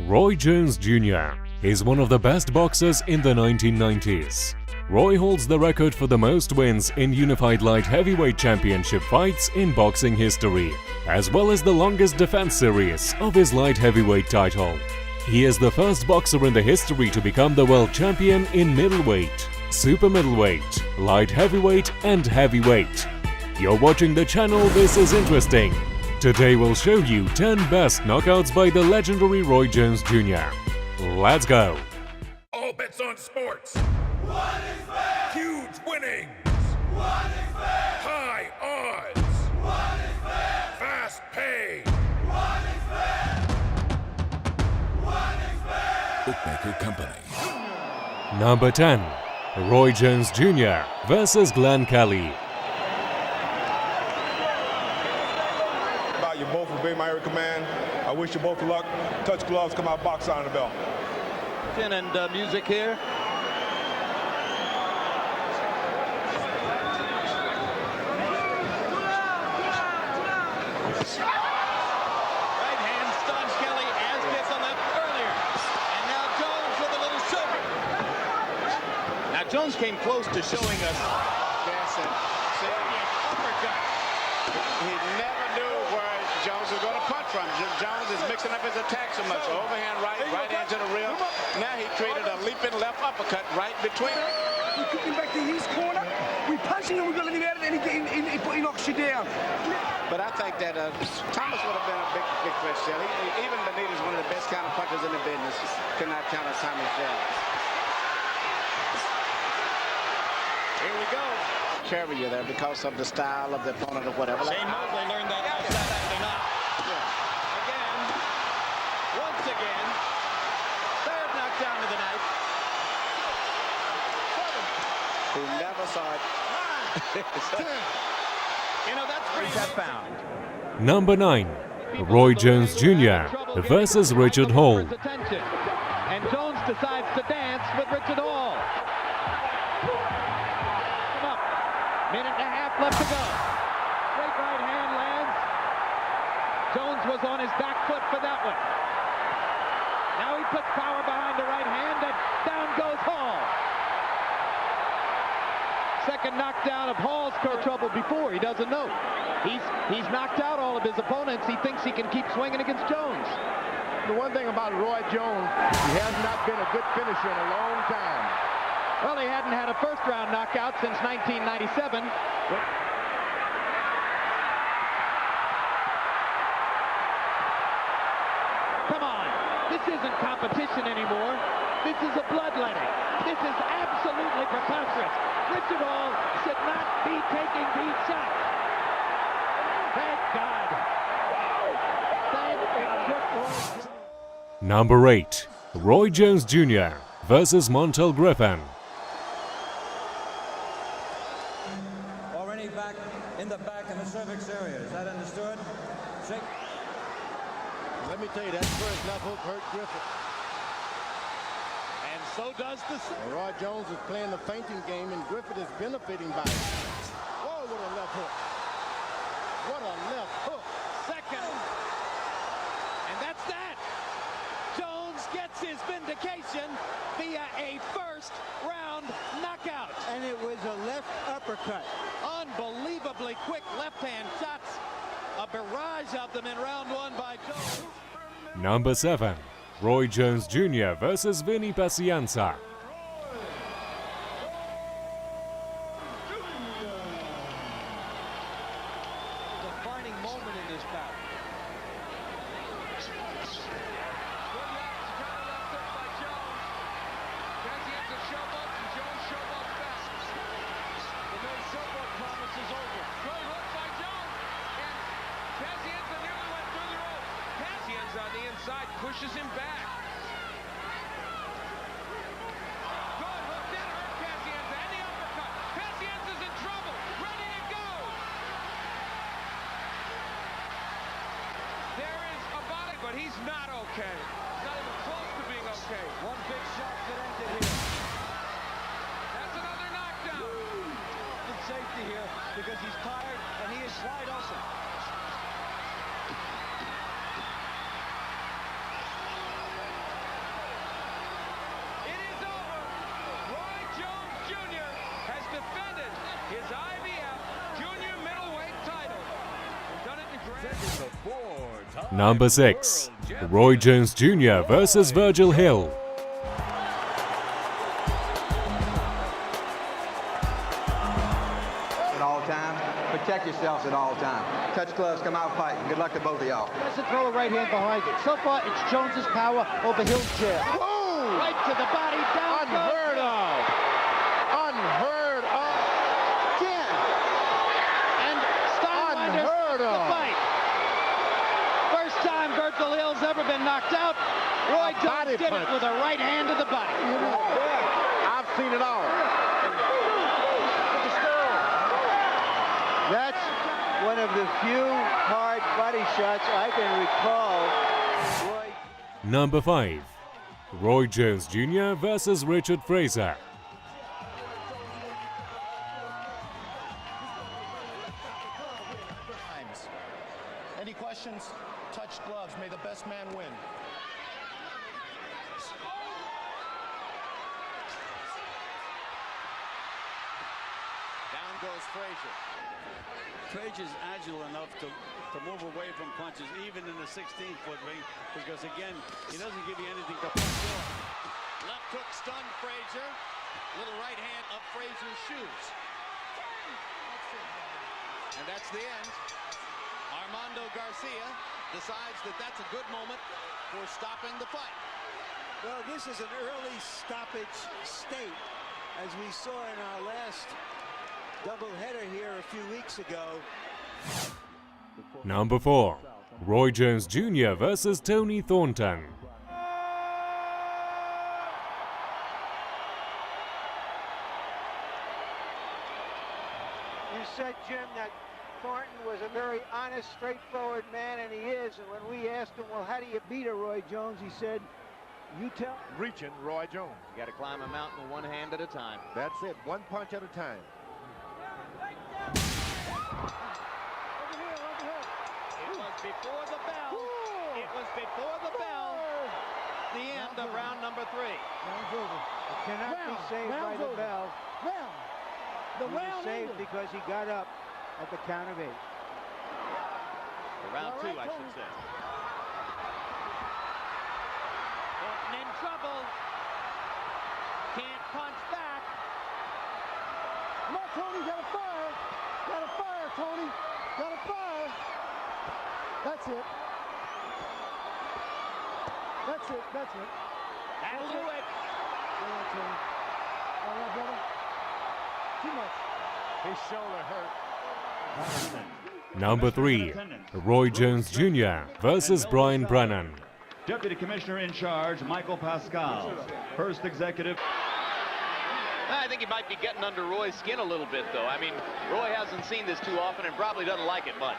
Roy Jones Jr. is one of the best boxers in the 1990s. Roy holds the record for the most wins in unified light heavyweight championship fights in boxing history, as well as the longest defense series of his light heavyweight title. He is the first boxer in the history to become the world champion in middleweight, super middleweight, light heavyweight and heavyweight. You're watching the channel This Is Interesting. Today we'll show you 10 best knockouts by the legendary Roy Jones Jr. Let's go! All bets on sports. What is fair? Huge winnings. What is fair? High odds. What is fair? Fast pay. What is fair? What is fair? Bookmaker Company. Number 10. Roy Jones Jr. vs. Glenn Kelly. You both obey my every command. I wish you both luck. Touch gloves, come out, box on the belt. And music here. Right hand stuns Kelly as did the left earlier. And now Jones with a little silver. Now Jones came close to showing us. Uppercut. He never knew where Jones was going to punch from. Jones is mixing up his attack so much. Overhand right hand to the rear. Now he created a leaping left uppercut right between them. We took him back to his corner. We punch him and we're going to let him out and he knocks you down. But I think that Thomas would have been a big threat still. Even Benitez, one of the best counter punchers in the business, could not counter Thomas down. Here we go. Carry you there because of the style of the opponent or whatever. Shane Mosley learned that outside after not. Again, once again, third knockdown of the night. Who never saw it. You know, that's pretty found. Number 9. Roy Jones Jr. vs. Richard Hall. And Jones decides to dance with Richard Hall. Minute and a half left to go. Straight right hand lands. Jones was on his back foot for that one. Now he puts power behind the right hand and down goes Hall. Second knockdown of Hall's caused trouble before. He doesn't know. He's knocked out all of his opponents. He thinks he can keep swinging against Jones. The one thing about Roy Jones, he has not been a good finisher in a long time. Well, he hadn't had a first-round knockout since 1997. Come on. This isn't competition anymore. This is a bloodletting. This is absolutely preposterous. Richard Hall should not be taking these shots. Thank God. Thank God. Number 8. Roy Jones Jr. vs. Montel Griffin. Already back in the cervix area. Is that understood? Shake. Let me tell you, that first left hook hurt Griffin. And so does the... Roy Jones is playing the fainting game, and Griffin is benefiting by it. Whoa, what a left hook. What a left hook. Second. And that's that. Jones gets his vindication via a first-round knockout. And it was a left uppercut. Unbelievably quick left-hand shots. A barrage of them in round one by Jones. Number 7. Roy Jones Jr. vs. Vinny Pacienza. Defining moment in this bout. On the inside, pushes him back. Good hook, that hurt Pacienza, and the uppercut. Pacienza's in trouble, ready to go. There is a body, but he's not okay. He's not even close to being okay. One big shot that ended here. That's another knockdown. Good safety here because he's tired and he is wide open. Number 6. Roy Jones Jr. versus Virgil Hill. At all times, protect yourselves at all times. Touch gloves, come out fighting. Good luck to both of y'all. Tries to throw a right hand behind it. So far, it's Jones's power over Hill's jab. Whoa! Right to the body, down Unheard of. Unheard of. Again. and Steinwinder Unheard the of. fight. First time Virgil Hill's ever been knocked out. Roy A body Jones did punch. it with a right hand to the body. I've seen it all. That's one of the few hard body shots I can recall. Roy. Number 5. Roy Jones Jr. versus Richard Fraser. Any questions? Touch gloves. May the best man win. Down goes Frazier. Frazier's agile enough to move away from punches, even in the 16-foot ring, because again, he doesn't give you anything to punch off. Left hook stunned Frazier. Little right hand up Frazier's shoes. And that's the end. Armando Garcia decides that that's a good moment for stopping the fight. Well, this is an early stoppage state, as we saw in our last doubleheader here a few weeks ago. Number 4. Roy Jones Jr. versus Tony Thornton. You said, Jim, that Thornton was a very honest, straightforward man, and he is. And when we asked him, well, how do you beat a Roy Jones, he said, you tell. Reaching Roy Jones. You got to climb a mountain one hand at a time. That's it. One punch at a time. It was before the bell. It was before the bell. The end of round number 3. Round's over. It cannot be saved by the bell. The round saved because he got up at the count of 8. Round 2, I should say. Thornton in trouble. Can't punch back. Come on, Tony, gotta fire. Gotta fire, Tony. Gotta fire. That's it. That's it. That's it. That'll do it. All right, Tony. All right, brother. Too much. His shoulder hurt. Number 3. Roy Jones Jr. versus Brian Brennan. Deputy Commissioner in charge, Michael Pascal. First executive. I think he might be getting under Roy's skin a little bit, though. I mean, Roy hasn't seen this too often and probably doesn't like it much.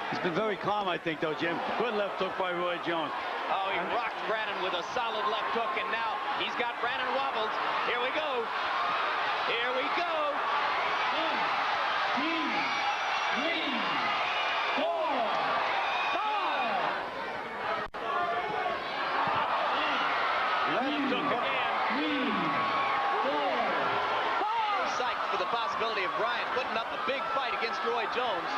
He's been very calm, I think, though, Jim. Good left hook by Roy Jones. Oh, he rocked Brannon with a solid left hook, and now he's got Brannon wobbled. Here we go. Here we go. 1, 2, 3, 4, 5. Left hook again. 3, 4. Psyched for the possibility of Bryant putting up a big fight against Roy Jones.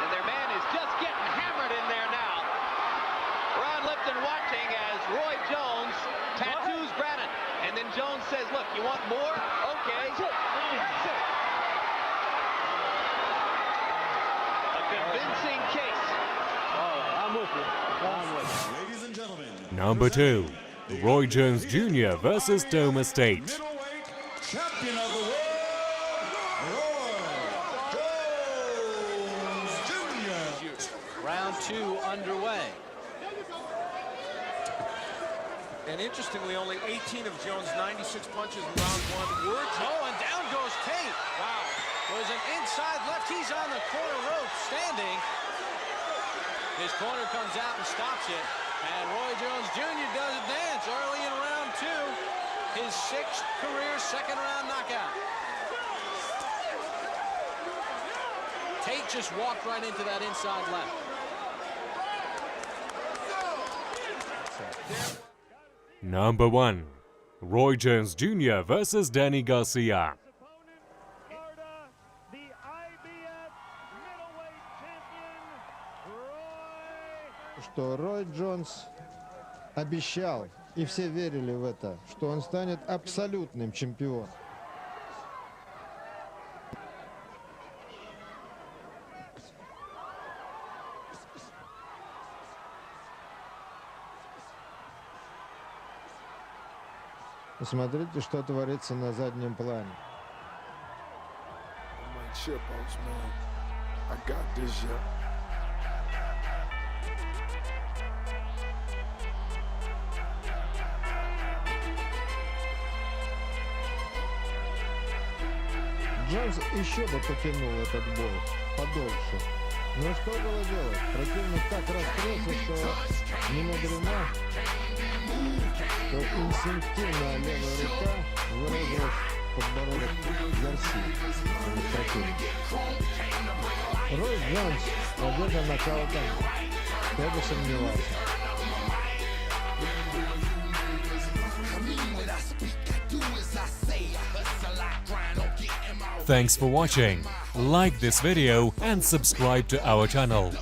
And their man is just getting hammered in there now. Ron Lipton watching as Roy Jones tattoos Brannon. And then Jones says, look, you want more? Okay. A convincing case. Oh, I'm with you. I'm with you. Ladies and gentlemen, Number 2. Roy Jones Jr. versus Thomas Tate. middleweight champion of the world, Roy Jones Jr. Round 2 underway. And interestingly, only 18 of Jones' 96 punches in round 1 were. Oh, and down goes Tate. Wow. There's an inside left. He's on the corner rope standing. His corner comes out and stops it. And Roy Jones Jr. does a dance early in round 2. His 6th career second-round knockout. Tate just walked right into that inside left. Number 1. Roy Jones Jr. versus Danny Garcia. The IBF middleweight champion, Что Рой Джонс обещал, и все верили в это, что он станет абсолютным чемпионом. Посмотрите, что творится на заднем плане. Джонс еще бы потянул этот бой подольше. Но что было делать? Противник так раскрылся, что не мудрено, что инстинктивная левая рука вырезалась подбородок Гарси. Рой Джонс, победа нокаутом. Кто бы сомневался. Thanks for watching. Like this video and subscribe to our channel.